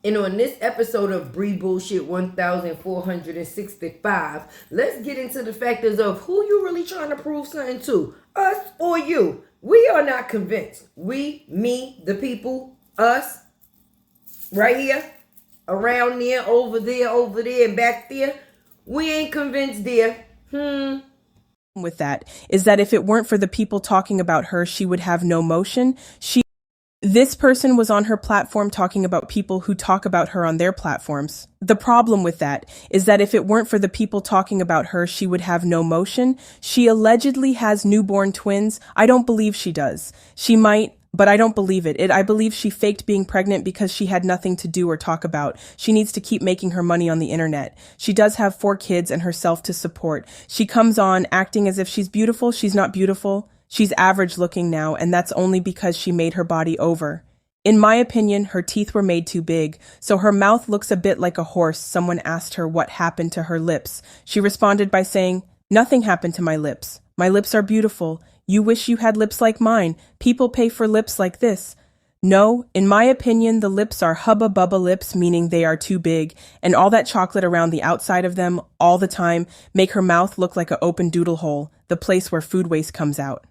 And on this episode of Bree Bullshit 1465, let's get into the factors of who you really trying to prove something to, us or you. We are not convinced. We, me, the people, us, right here, around there, over there, and back there. We ain't convinced there. With that is that if it weren't for the people talking about her, she would have no motion. This person was on her platform talking about people who talk about her on their platforms. The problem with that is that if it weren't for the people talking about her, she would have no motion. She allegedly has newborn twins. I don't believe she does. She might, but I don't believe it. I believe she faked being pregnant because she had nothing to do or talk about. She needs to keep making her money on the internet. She does have 4 kids and herself to support. She comes on acting as if she's beautiful. She's not beautiful. She's average looking now, and that's only because she made her body over. In my opinion, her teeth were made too big, so her mouth looks a bit like a horse. Someone asked her what happened to her lips. She responded by saying, "Nothing happened to my lips. My lips are beautiful. You wish you had lips like mine. People pay for lips like this." No, in my opinion, the lips are hubba bubba lips, meaning they are too big, and all that chocolate around the outside of them all the time make her mouth look like an open doodle hole, the place where food waste comes out.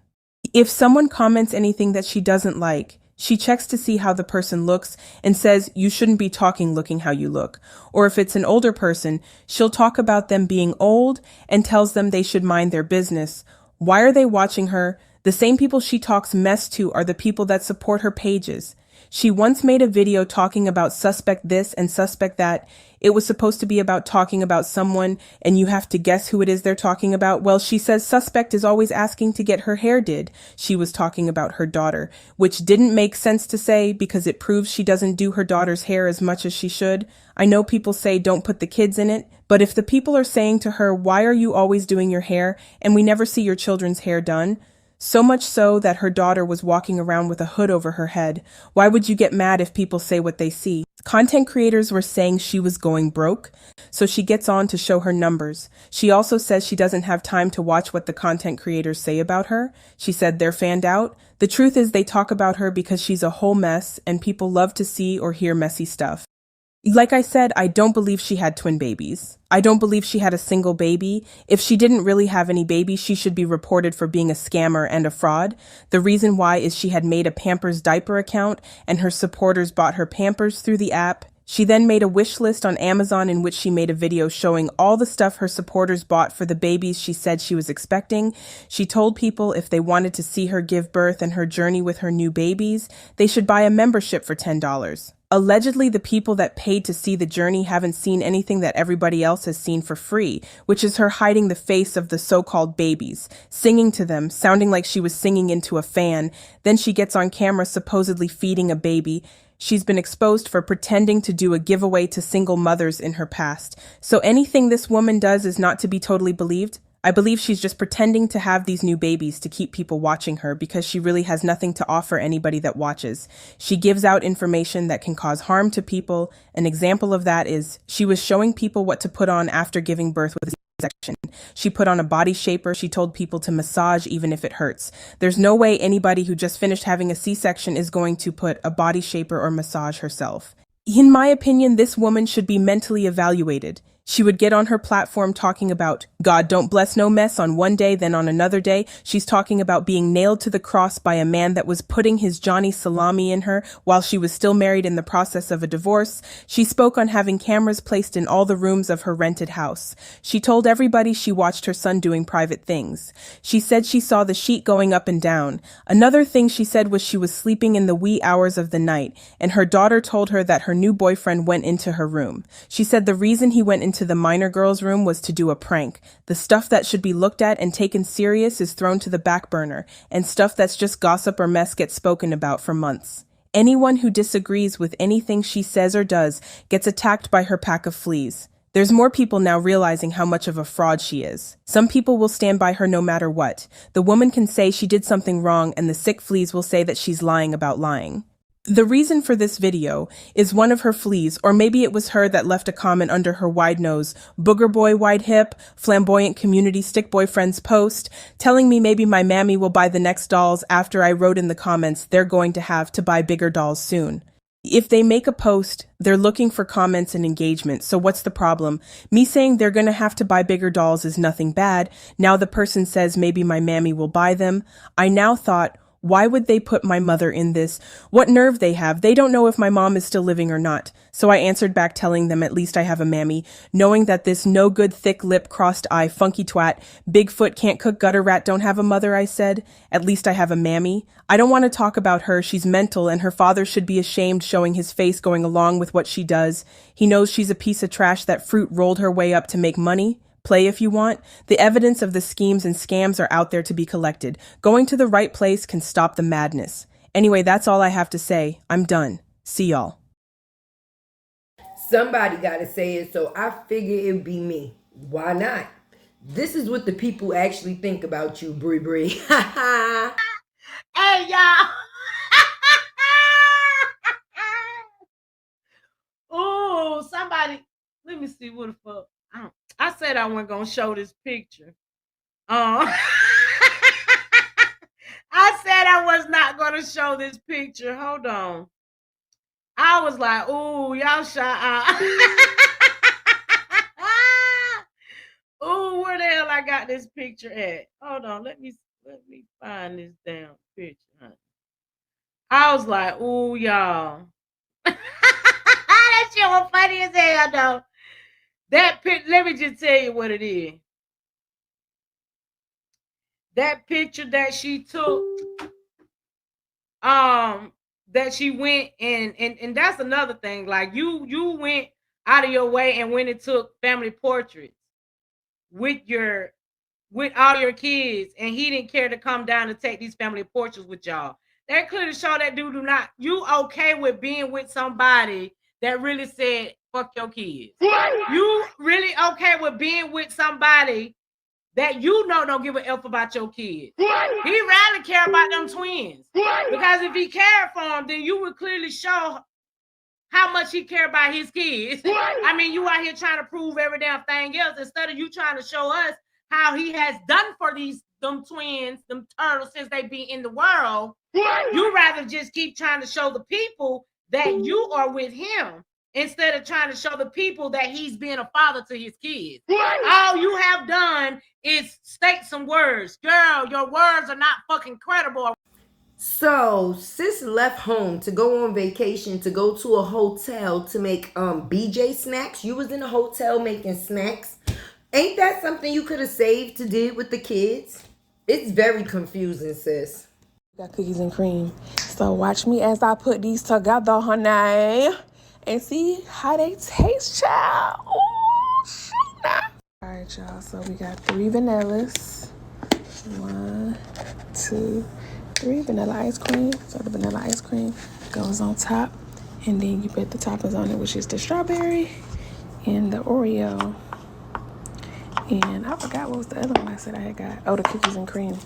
If someone comments anything that she doesn't like, she checks to see how the person looks and says, "You shouldn't be talking looking how you look." Or if it's an older person, she'll talk about them being old and tells them they should mind their business. Why are they watching her? The same people she talks mess to are the people that support her pages. She once made a video talking about suspect this and suspect that. It was supposed to be about talking about someone, and you have to guess who it is they're talking about. Well, she says suspect is always asking to get her hair did. She was talking about her daughter, which didn't make sense to say because it proves she doesn't do her daughter's hair as much as she should. I know people say don't put the kids in it, but if the people are saying to her, "Why are you always doing your hair and we never see your children's hair done?" So much so that her daughter was walking around with a hood over her head. Why would you get mad if people say what they see? Content creators were saying she was going broke, so she gets on to show her numbers. She also says she doesn't have time to watch what the content creators say about her. She said they're fanned out. The truth is they talk about her because she's a whole mess and people love to see or hear messy stuff. Like I said, I don't believe she had twin babies. I don't believe she had a single baby. If she didn't really have any babies, she should be reported for being a scammer and a fraud. The reason why is she had made a Pampers diaper account and her supporters bought her Pampers through the app. She then made a wish list on Amazon in which she made a video showing all the stuff her supporters bought for the babies she said she was expecting. She told people if they wanted to see her give birth and her journey with her new babies, they should buy a membership for $10. Allegedly, the people that paid to see the journey haven't seen anything that everybody else has seen for free, which is her hiding the face of the so-called babies, singing to them, sounding like she was singing into a fan. Then she gets on camera supposedly feeding a baby. She's been exposed for pretending to do a giveaway to single mothers in her past. So anything this woman does is not to be totally believed. I believe she's just pretending to have these new babies to keep people watching her because she really has nothing to offer anybody that watches. She gives out information that can cause harm to people. An example of that is she was showing people what to put on after giving birth with a C-section. She put on a body shaper. She told people to massage even if it hurts. There's no way anybody who just finished having a C-section is going to put a body shaper or massage herself. In my opinion, this woman should be mentally evaluated. She would get on her platform talking about God don't bless no mess on one day, then on another day, she's talking about being nailed to the cross by a man that was putting his Johnny Salami in her while she was still married in the process of a divorce. She spoke on having cameras placed in all the rooms of her rented house. She told everybody she watched her son doing private things. She said she saw the sheet going up and down. Another thing she said was she was sleeping in the wee hours of the night, and her daughter told her that her new boyfriend went into her room. She said the reason he went into the minor girl's room was to do a prank. The stuff that should be looked at and taken serious is thrown to the back burner, and stuff that's just gossip or mess gets spoken about for months. Anyone who disagrees with anything she says or does gets attacked by her pack of fleas. There's more people now realizing how much of a fraud she is. Some people will stand by her no matter what. The woman can say she did something wrong, and the sick fleas will say that she's lying about lying. The reason for this video is one of her fleas, or maybe it was her that left a comment under her wide nose, booger boy wide hip, flamboyant community stick boyfriend's post, telling me maybe my mammy will buy the next dolls after I wrote in the comments they're going to have to buy bigger dolls soon. If they make a post, they're looking for comments and engagement. So what's the problem? Me saying they're going to have to buy bigger dolls is nothing bad. Now the person says maybe my mammy will buy them. I now thought, why would they put my mother in this? What nerve they have. They don't know if my mom is still living or not. So I answered back telling them at least I have a mammy, knowing that this no good thick lip crossed eye funky twat, Bigfoot can't cook gutter rat don't have a mother, I said. At least I have a mammy. I don't want to talk about her. She's mental and her father should be ashamed showing his face going along with what she does. He knows she's a piece of trash that fruit rolled her way up to make money. Play if you want. The evidence of the schemes and scams are out there to be collected. Going to the right place can stop the madness. Anyway, that's all I have to say. I'm done. See y'all. Somebody got to say it, so I figure it would be me. Why not? This is what the people actually think about you, Bree Bree. Hey, y'all. Oh, somebody. Let me see what the fuck. I said I wasn't going to show this picture. I said I was not going to show this picture. Hold on. I was like, ooh, y'all shot out. Ooh, where the hell I got this picture at? Hold on, let me find this damn picture, honey. I was like, ooh, y'all. That shit was funny as hell, though. That picture, let me just tell you what it is. That picture that she took, that she went and that's another thing. Like you went out of your way and went and took family portraits with all your kids, and he didn't care to come down and take these family portraits with y'all. That clearly show that dude you okay with being with somebody that really said fuck your kids. You really okay with being with somebody that you know don't give a F about your kids. He rather care about them twins. Because if he cared for them, then you would clearly show how much he cared about his kids. I mean, you out here trying to prove every damn thing else instead of you trying to show us how he has done for them twins, them turtles, since they be in the world. You rather just keep trying to show the people that you are with him instead of trying to show the people that he's being a father to his kids. All you have done is state some words. Girl, your words are not fucking credible. So, sis left home to go on vacation, to go to a hotel to make BJ snacks. You was in a hotel making snacks. Ain't that something you could have saved to do with the kids? It's very confusing, sis. Got cookies and cream. So watch me as I put these together, honey. And see how they taste, child. Ooh, shit now. All right, y'all. So we got 3 vanillas. 1, 2, 3 vanilla ice cream. So the vanilla ice cream goes on top. And then you put the toppings on it, which is the strawberry and the Oreo. And I forgot what was the other one I said I had got. Oh, the cookies and cream.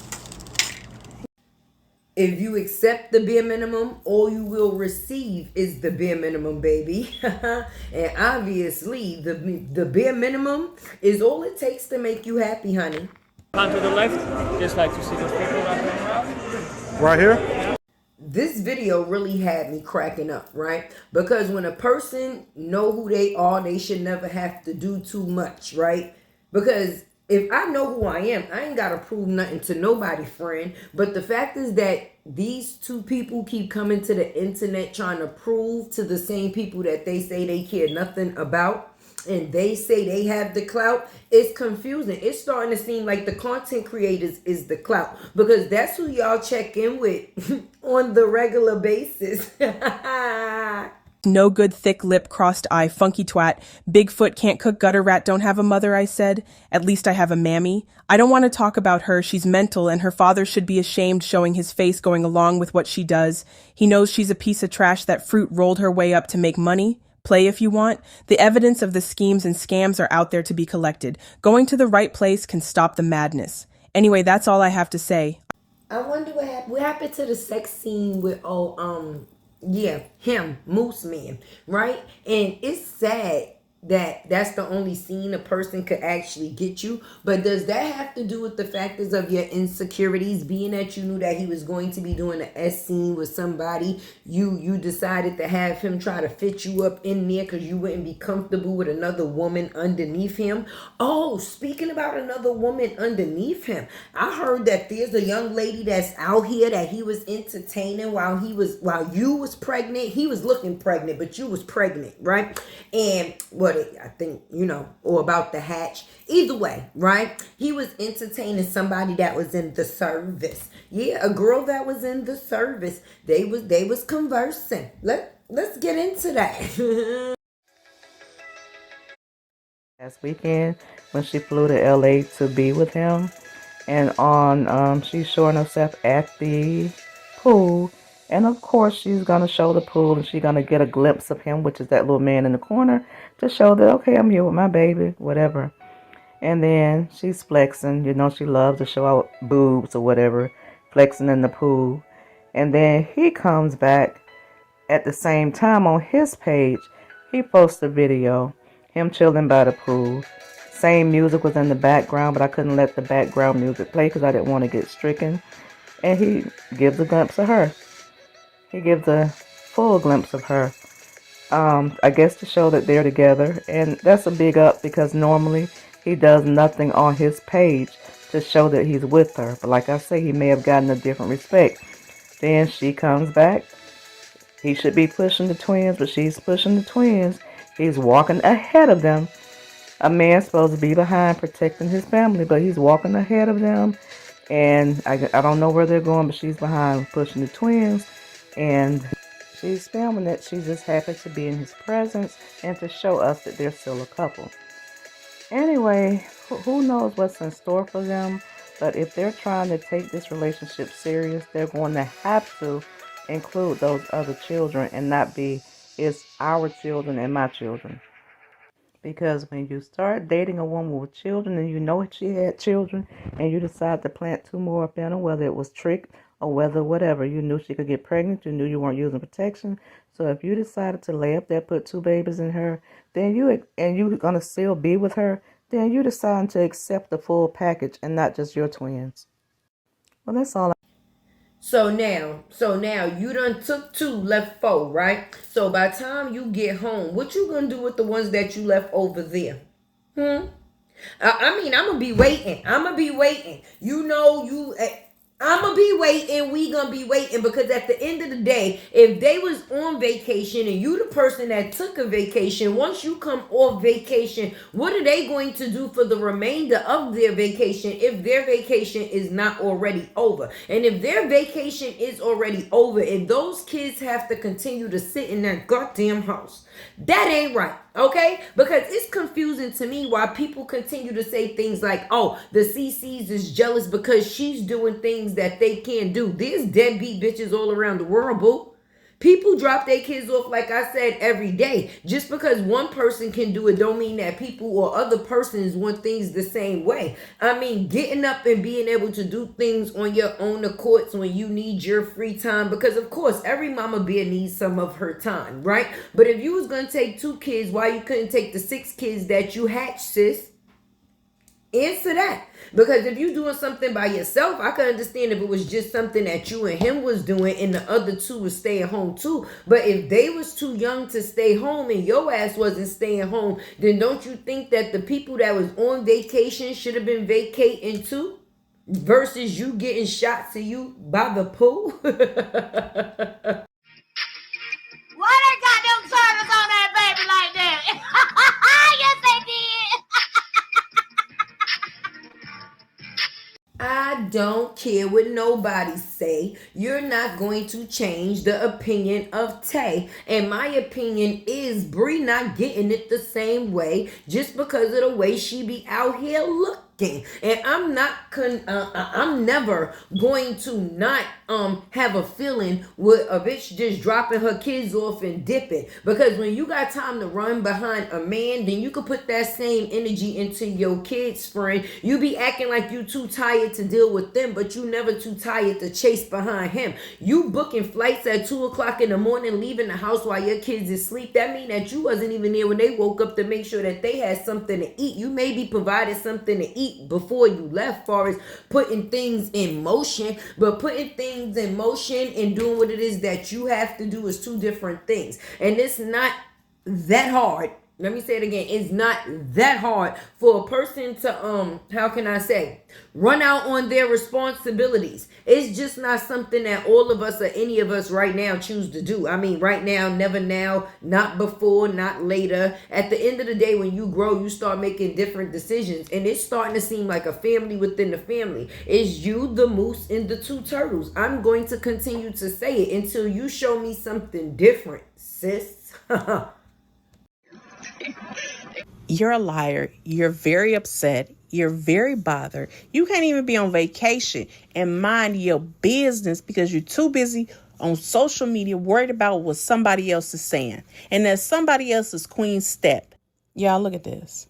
If you accept the bare minimum, all you will receive is the bare minimum, baby. And obviously, the bare minimum is all it takes to make you happy, honey. On to the left, just like to see those people right here. This video really had me cracking up, right? Because when a person know who they are, they should never have to do too much, right? Because if I know who I am, I ain't got to prove nothing to nobody, friend. But the fact is that these two people keep coming to the internet trying to prove to the same people that they say they care nothing about, and they say they have the clout. It's confusing. It's starting to seem like the content creators is the clout, because that's who y'all check in with on the regular basis. No good thick lip crossed eye funky twat, Bigfoot can't cook gutter rat don't have a mother, I said. At least I have a mammy. I don't want to talk about her. She's mental and her father should be ashamed showing his face going along with what she does. He knows she's a piece of trash that fruit rolled her way up to make money. Play if you want. The evidence of the schemes and scams are out there to be collected. Going to the right place can stop the madness. Anyway, that's all I have to say. I wonder what happened to the sex scene with him, Moose Man, right? And it's sad that's the only scene a person could actually get you. But does that have to do with the factors of your insecurities? Being that you knew that he was going to be doing an S scene with somebody, you decided to have him try to fit you up in there because you wouldn't be comfortable with another woman underneath him. Oh, speaking about another woman underneath him, I heard that there's a young lady that's out here that he was entertaining while you was pregnant. He was looking pregnant, but you was pregnant, right? And I think, or about the hatch. Either way, right? He was entertaining somebody that was in the service. Yeah, a girl that was in the service. They was conversing. Let's get into that. Last weekend when she flew to LA to be with him, and she's showing herself at the pool, and of course she's gonna show the pool, and she's gonna get a glimpse of him, which is that little man in the corner, to show that, okay, I'm here with my baby, whatever. And then she's flexing, she loves to show out boobs or whatever, flexing in the pool. And then he comes back at the same time on his page. He posts a video, him chilling by the pool. Same music was in the background, but I couldn't let the background music play because I didn't want to get stricken. And he gives a glimpse of her. He gives a full glimpse of her. I guess to show that they're together. And that's a big up because normally he does nothing on his page to show that he's with her. But like I say, he may have gotten a different respect. Then she comes back. He should be pushing the twins, but she's pushing the twins. He's walking ahead of them. A man's supposed to be behind protecting his family, but he's walking ahead of them. And I don't know where they're going, but she's behind pushing the twins. And she's filming it. She's just happy to be in his presence and to show us that they're still a couple. Anyway, who knows what's in store for them? But if they're trying to take this relationship serious, they're going to have to include those other children and not be, it's our children and my children. Because when you start dating a woman with children and you know she had children and you decide to plant two more up in her, whether it was trick or whether whatever, you knew she could get pregnant, you knew you weren't using protection. So if you decided to lay up there, put two babies in her, then you're going to still be with her, then you decide to accept the full package and not just your twins. Well, that's all. So now you done took two, left four, right? So by the time you get home, what you gonna do with the ones that you left over there? I'm gonna be waiting. I'm gonna be waiting. We gonna be waiting because at the end of the day, if they was on vacation and you the person that took a vacation, once you come off vacation, what are they going to do for the remainder of their vacation if their vacation is not already over? And if their vacation is already over, if those kids have to continue to sit in that goddamn house, that ain't right. Okay? Because it's confusing to me why people continue to say things like, oh, the CCs is jealous because she's doing things that they can't do. There's deadbeat bitches all around the world, boo. People drop their kids off, like I said, every day. Just because one person can do it don't mean that people or other persons want things the same way. I mean, getting up and being able to do things on your own accord when you need your free time. Because, of course, every mama bear needs some of her time, right? But if you was going to take two kids, why you couldn't take the 6 kids that you hatched, sis? Answer that. Because if you doing something by yourself, I can understand if it was just something that you and him was doing and the other two was staying home too. But if they was too young to stay home and your ass wasn't staying home, then don't you think that the people that was on vacation should have been vacating too? Versus you getting shot to you by the pool? Why they got them turtles on that baby like that? Yes, they did. I don't care what nobody say. You're not going to change the opinion of Tay. And my opinion is Bree not getting it the same way just because of the way she be out here looking. And I'm never going to not have a feeling with a bitch just dropping her kids off and dipping, because when you got time to run behind a man, then you can put that same energy into your kids, friend. You be acting like you too tired to deal with them, but you never too tired to chase behind him. You booking flights at 2 o'clock in the morning, leaving the house while your kids is asleep. That mean that you wasn't even there when they woke up to make sure that they had something to eat. You maybe provided something to eat before you left, far as putting things in motion, but putting things in motion and doing what it is that you have to do is two different things. And it's not that hard. Let me say it again. It's not that hard for a person to how can I say, run out on their responsibilities. It's just not something that all of us or any of us right now choose to do. I mean, right now, never now, not before, not later. At the end of the day, when you grow, you start making different decisions, and it's starting to seem like a family within the family. It's you, the moose, and the two turtles. I'm going to continue to say it until you show me something different, sis. You're a liar. You're very upset. You're very bothered. You can't even be on vacation and mind your business because you're too busy on social media worried about what somebody else is saying. And that's somebody else's queen step. Y'all, look at this.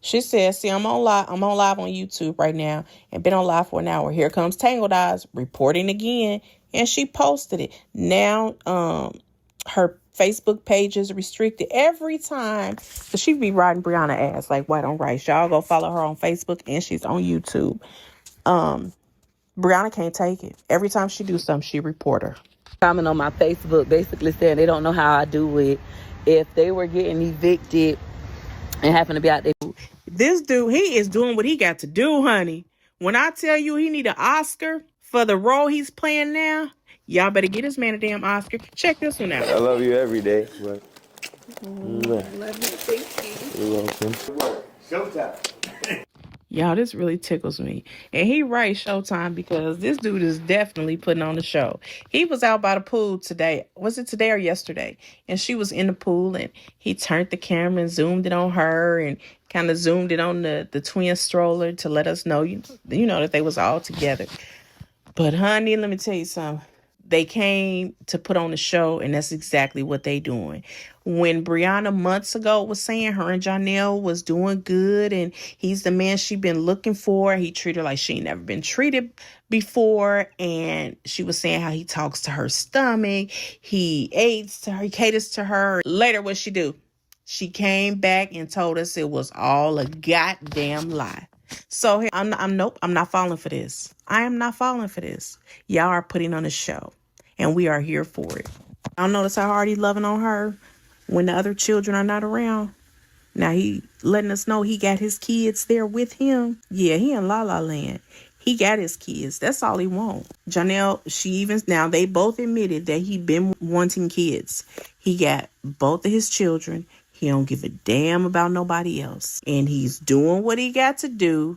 She says, see, I'm on live on YouTube right now and been on live for an hour. Here comes Tangled Eyes reporting again. And she posted it. Now, her Facebook page is restricted every time. So she be riding Briana ass like white on rice. Y'all go follow her on Facebook and she's on YouTube. Briana can't take it. Every time she do something, she report her. Comment on my Facebook basically saying they don't know how I do it. If they were getting evicted and happen to be out there. This dude, he is doing what he got to do, honey. When I tell you he need an Oscar for the role he's playing now, y'all better get this man a damn Oscar. Check this one out. I love you every day. But... Love you, thank you. You're welcome. Showtime. Y'all, this really tickles me. And he right, Showtime, because this dude is definitely putting on the show. He was out by the pool today. Was it today or yesterday? And she was in the pool and he turned the camera and zoomed it on her and kind of zoomed it on the twin stroller to let us know, you know, that they was all together. But honey, let me tell you something. They came to put on the show, and that's exactly what they doing. When Briana months ago was saying her and Janelle was doing good and he's the man she been looking for, he treated her like she ain't never been treated before, and she was saying how he talks to her stomach, he aids to her, he caters to her. Later, what she do? She came back and told us it was all a goddamn lie. So I'm not falling for this. I am not falling for this. Y'all are putting on a show, and we are here for it. Y'all notice how hard he loving on her when the other children are not around. Now he letting us know he got his kids there with him. Yeah, he in La La Land. He got his kids. That's all he want. Janelle, now they both admitted that he been wanting kids. He got both of his children. He don't give a damn about nobody else. And he's doing what he got to do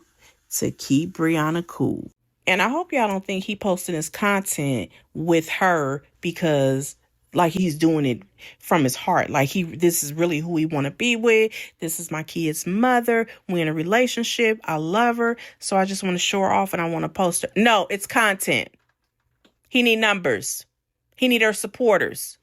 to keep Briana cool. And I hope y'all don't think he posting his content with her because like he's doing it from his heart. Like this is really who he want to be with. This is my kid's mother. We're in a relationship. I love her. So I just want to show her off and I want to post her. No, it's content. He need numbers. He need her supporters.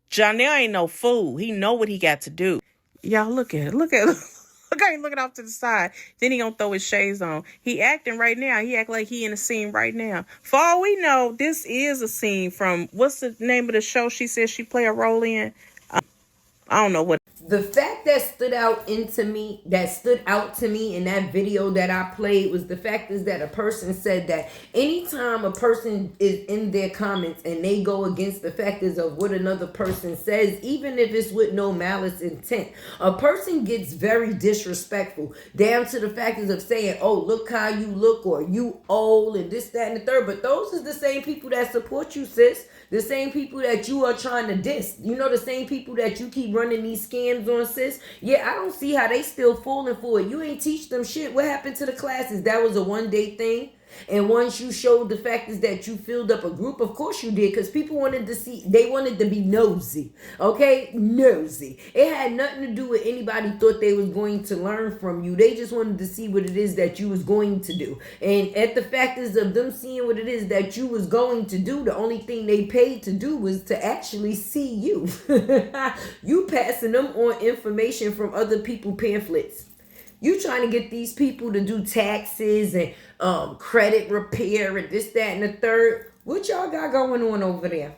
Janelle ain't no fool. He know what he got to do. Y'all look at it. Look at him looking off to the side. Then he gonna throw his shades on. He acting right now. He act like he in a scene right now. For all we know, this is a scene from, what's the name of the show she says she play a role in? I don't know what. The fact that stood out to me in that video that I played was the fact is that a person said that anytime a person is in their comments and they go against the factors of what another person says, even if it's with no malice intent, a person gets very disrespectful down to the factors of saying, oh, look how you look, or you old, and this, that, and the third. But those are the same people that support you, sis. The same people that you are trying to diss. You know, the same people that you keep running these scams on, sis. Yeah, I don't see how they still falling for it. You ain't teach them shit. What happened to the classes? That was a one-day thing. And once you showed the fact is that you filled up a group, of course you did, because people wanted to see, they wanted to be nosy. Okay? Nosy. It had nothing to do with anybody thought they was going to learn from you. They just wanted to see what it is that you was going to do. And at the fact is of them seeing what it is that you was going to do, the only thing they paid to do was to actually see you. You passing them on information from other people pamphlets. You trying to get these people to do taxes and credit repair and this, that, and the third. What y'all got going on over there?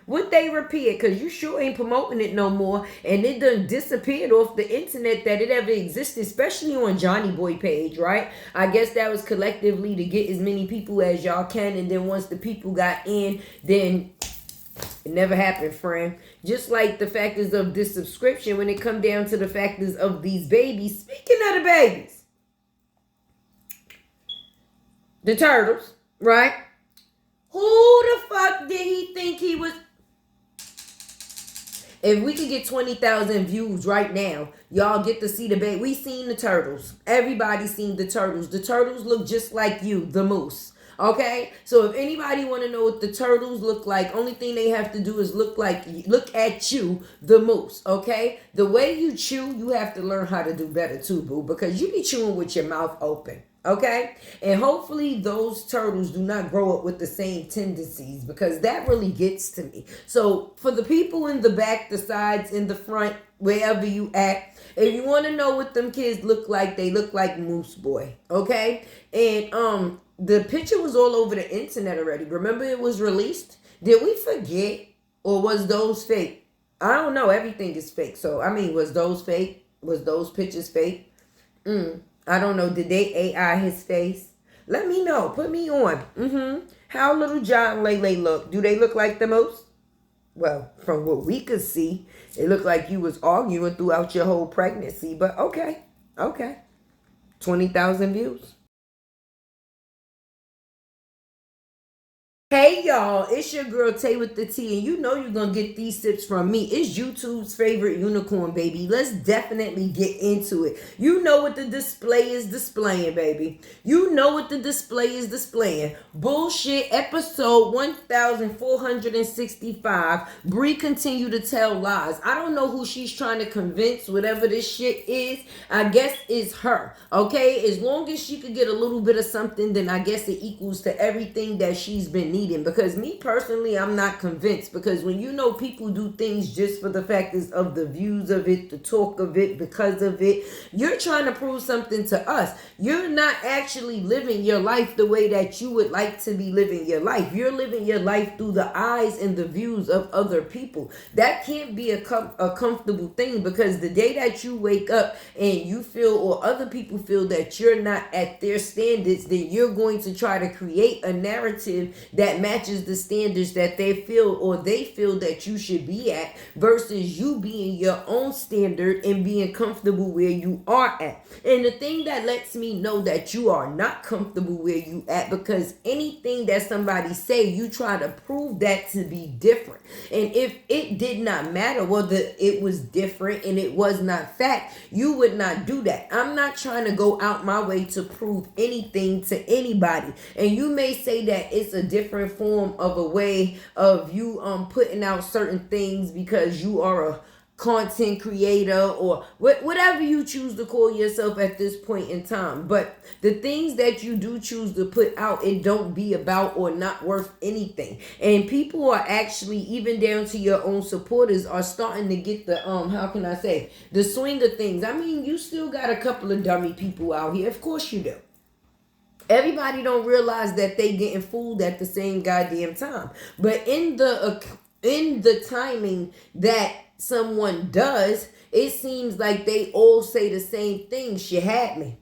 What they repair? Because you sure ain't promoting it no more. And it done disappeared off the internet that it ever existed, especially on Johnny Boy page, right? I guess that was collectively to get as many people as y'all can. And then once the people got in, then it never happened, friend. Just like the factors of this subscription, when it come down to the factors of these babies. Speaking of the babies, the turtles, right? Who the fuck did he think he was? If we could get 20,000 views right now, y'all get to see the baby. We seen the turtles. Everybody seen the turtles. The turtles look just like you, the moose. Okay, so if anybody want to know what the turtles look like, only thing they have to do is look at you, the moose. Okay, the way you chew, you have to learn how to do better too, boo, because you be chewing with your mouth open. Okay, and hopefully those turtles do not grow up with the same tendencies, because that really gets to me. So for the people in the back, the sides, in the front, wherever you at, if you want to know what them kids look like, they look like Moose Boy. Okay, and the picture was all over the internet already. Remember it was released? Did we forget? Or was those fake? I don't know. Everything is fake. So, I mean, was those fake? Was those pictures fake? I don't know. Did they AI his face? Let me know. Put me on. How little John Lele look? Do they look like the most? Well, from what we could see, it looked like you was arguing throughout your whole pregnancy. But okay. 20,000 views. Hey y'all, it's your girl Tay with the T, and you know you're gonna get these tips from me. It's YouTube's favorite unicorn, baby. Let's definitely get into it. You know what the display is displaying, baby. You know what the display is displaying. Bullshit episode 1465. Bree continue to tell lies. I don't know who she's trying to convince, whatever this shit is. I guess it's her, okay? As long as she could get a little bit of something, then I guess it equals to everything that she's been needing. Because me personally, I'm not convinced, because when you know people do things just for the factors of the views of it, the talk of it, because of it, you're trying to prove something to us. You're not actually living your life the way that you would like to be living your life. You're living your life through the eyes and the views of other people. That can't be a comfortable thing, because the day that you wake up and you feel, or other people feel, that you're not at their standards, then you're going to try to create a narrative that matches the standards that they feel that you should be at, versus you being your own standard and being comfortable where you are at. And the thing that lets me know that you are not comfortable where you at, because anything that somebody say, you try to prove that to be different. And if it did not matter whether it was different and it was not fact, you would not do that. I'm not trying to go out my way to prove anything to anybody. And you may say that it's a different form of a way of you putting out certain things because you are a content creator, or whatever you choose to call yourself at this point in time. But the things that you do choose to put out, it don't be about or not worth anything. And people are actually, even down to your own supporters, are starting to get the how can I say, the swing of things. I mean, you still got a couple of dummy people out here. Of course you do. Everybody don't realize that they getting fooled at the same goddamn time. But in the timing that someone does, it seems like they all say the same thing. She had me.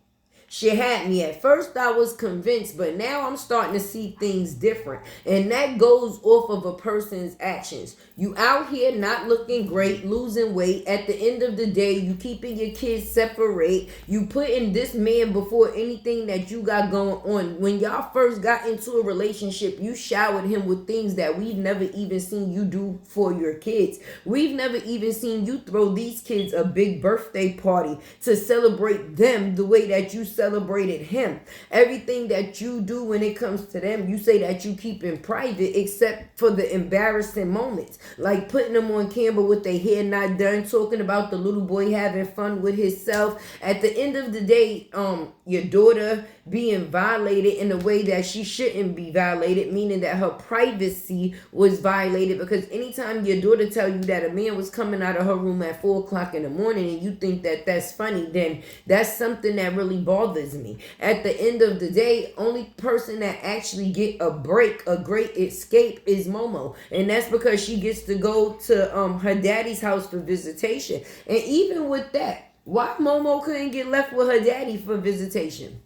At first I was convinced, but now I'm starting to see things different. And that goes off of a person's actions. You out here not looking great, losing weight. At the end of the day, you keeping your kids separate. You putting this man before anything that you got going on. When y'all first got into a relationship, you showered him with things that we've never even seen you do for your kids. We've never even seen you throw these kids a big birthday party to celebrate them the way that you celebrate celebrated him. Everything that you do when it comes to them, you say that you keep in private, except for the embarrassing moments, like putting them on camera with their hair not done, talking about the little boy having fun with himself. At the end of the day, your daughter being violated in a way that she shouldn't be violated, meaning that her privacy was violated, because anytime your daughter tell you that a man was coming out of her room at 4 o'clock in the morning and you think that that's funny, then that's something that really bothers me. At the end of the day, only person that actually get a break, a great escape, is Momo, and that's because she gets to go to her daddy's house for visitation. And even with that, why Momo couldn't get left with her daddy for visitation?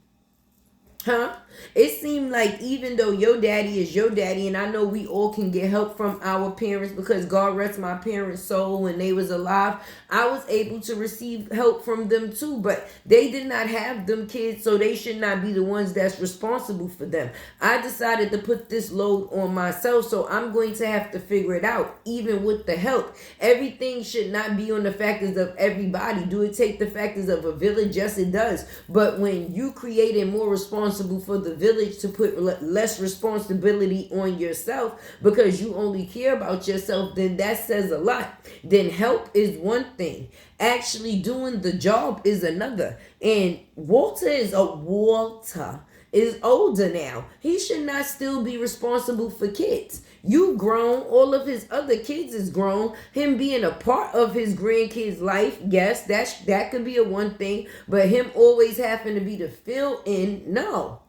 Huh? It seemed like even though your daddy is your daddy, and I know we all can get help from our parents, because God rest my parents' soul, when they was alive, I was able to receive help from them too, but they did not have them kids, so they should not be the ones that's responsible for them. I decided to put this load on myself, so I'm going to have to figure it out, even with the help. Everything should not be on the factors of everybody. Do it take the factors of a village? Yes, it does. But when you created more responsible for the village to put less responsibility on yourself because you only care about yourself, then that says a lot. Then help is one thing, actually doing the job is another. And Walter is older now. He should not still be responsible for kids. You grown, all of his other kids is grown. Him being a part of his grandkids' life, yes, that could be a one thing, but him always having to be the fill-in, no.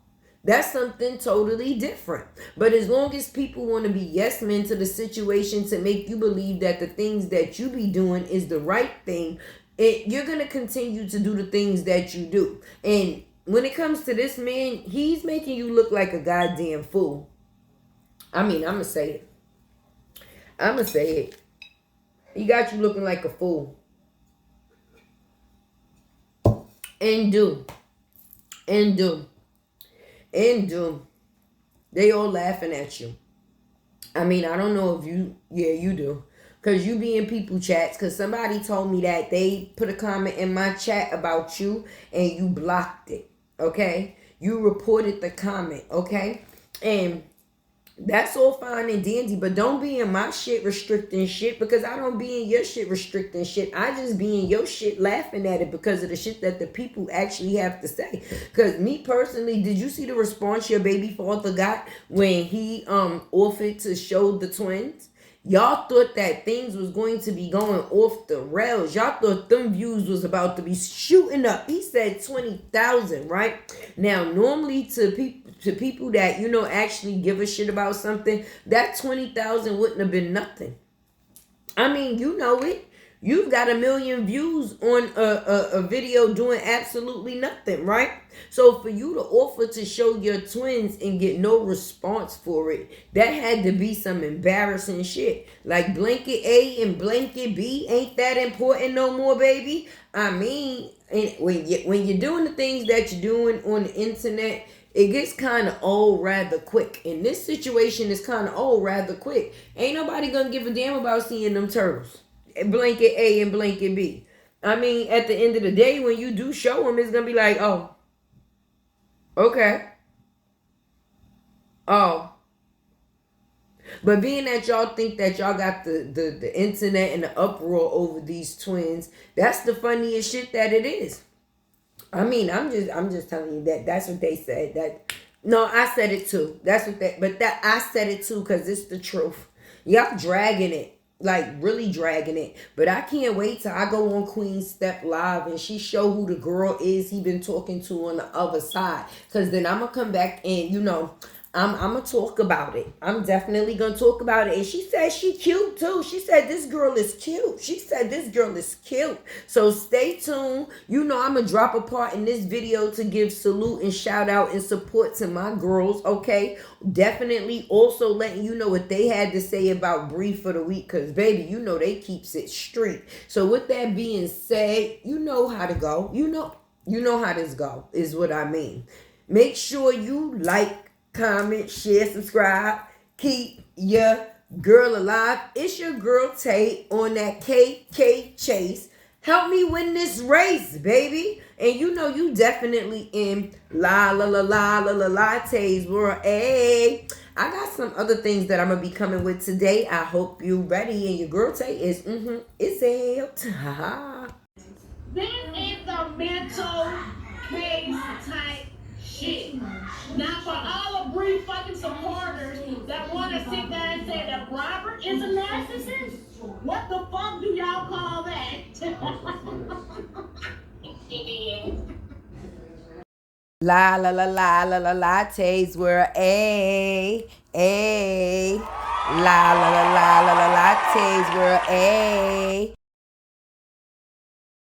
That's something totally different. But as long as people want to be yes men to the situation to make you believe that the things that you be doing is the right thing, you're going to continue to do the things that you do. And when it comes to this man, he's making you look like a goddamn fool. I mean, I'm going to say it. He got you looking like a fool. And do. They all laughing at you. I mean, I don't know if you do. Because you be in people chats. Because somebody told me that they put a comment in my chat about you and you blocked it. Okay? You reported the comment. Okay? And that's all fine and dandy, but don't be in my shit restricting shit, because I don't be in your shit restricting shit. I just be in your shit laughing at it because of the shit that the people actually have to say. Because me personally, did you see the response your baby father got when he offered to show the twins? Y'all thought that things was going to be going off the rails. Y'all thought them views was about to be shooting up. He said 20,000, right? Now, normally to people that, actually give a shit about something, that 20,000 wouldn't have been nothing. I mean, you know it. You've got 1 million views on a video doing absolutely nothing, right? So for you to offer to show your twins and get no response for it, that had to be some embarrassing shit. Like blanket A and blanket B, ain't that important no more, baby? I mean, when you're doing the things that you're doing on the internet, it gets kind of old rather quick. And this situation is kind of old rather quick. Ain't nobody gonna give a damn about seeing them turtles. Blanket A and blanket B. I mean, at the end of the day, when you do show them, it's gonna be like, oh, okay, oh. But being that y'all think that y'all got the internet and the uproar over these twins, that's the funniest shit that it is. I mean, I'm just telling you that's what they said. No, I said it too. I said it too because it's the truth. Y'all dragging it. Like really dragging it. But I can't wait till I go on Queen's Step Live and she show who the girl is he been talking to on the other side. Because then I'm going to come back and, I'm going to talk about it. I'm definitely going to talk about it. And she said she cute too. She said this girl is cute. So stay tuned. I'm going to drop a part in this video to give salute and shout out and support to my girls. Okay. Definitely also letting you know what they had to say about Bree for the week. Because baby, they keeps it straight. So with that being said, you know how to go. You know how this go is what I mean. Make sure you like, comment, share, subscribe. Keep your girl alive. It's your girl Tay on that KK Chase. Help me win this race, baby. And you know you definitely in la la la la la la lattes world. Hey, I got some other things that I'm gonna be coming with today. I hope you ready. And your girl Tay is it's out. This is the mental case type shit. Now for all the brief fucking supporters that want to sit there and say that Robert is a narcissist, what the fuck do y'all call that? La la la la la la lattes world. A la la la la la la lattes world. A